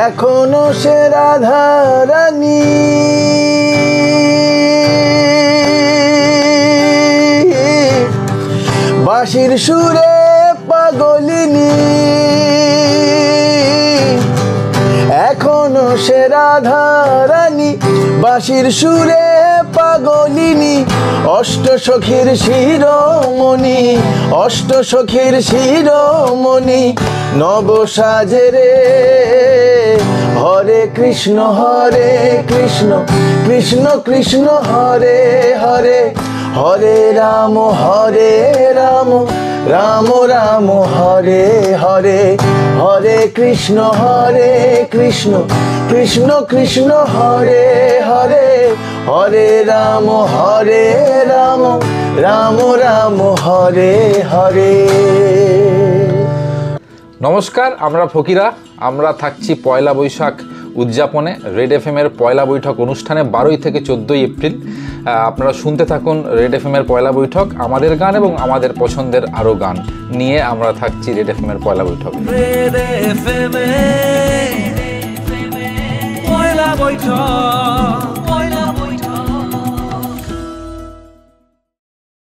এখনো সে রাধারানী। বাঁশির সুরে পাগলিনী, এখনো সে রাধারানী। বাঁশির সুরে পাগলিনী, অষ্টসখীর শিরোমণি, অষ্টসখীর শিরোমণি। নব সাজে রে হরে কৃষ্ণ হরে কৃষ্ণ, কৃষ্ণ কৃষ্ণ হরে হরে, হরে রাম রাম রাম হরে হরে, হরে কৃষ্ণ কৃষ্ণ কৃষ্ণ হরে হরে, হরে রাম রাম রাম হরে হরে। নমস্কার, আমরা ফকিরা। আমরা থাকছি পয়লা বৈশাখ উদযাপনে রেড এফএম এর পয়লা বৈঠক অনুষ্ঠানে 12 থেকে 14 এপ্রিল। আপনারা শুনতে থাকুন রেড এফএম এর পয়লা বৈঠক, আমাদের গান এবং আমাদের পছন্দের আরও গান নিয়ে আমরা থাকছি রেড এফএম এর পয়লা বৈঠক। রেড এফএম এর পয়লা বৈঠক।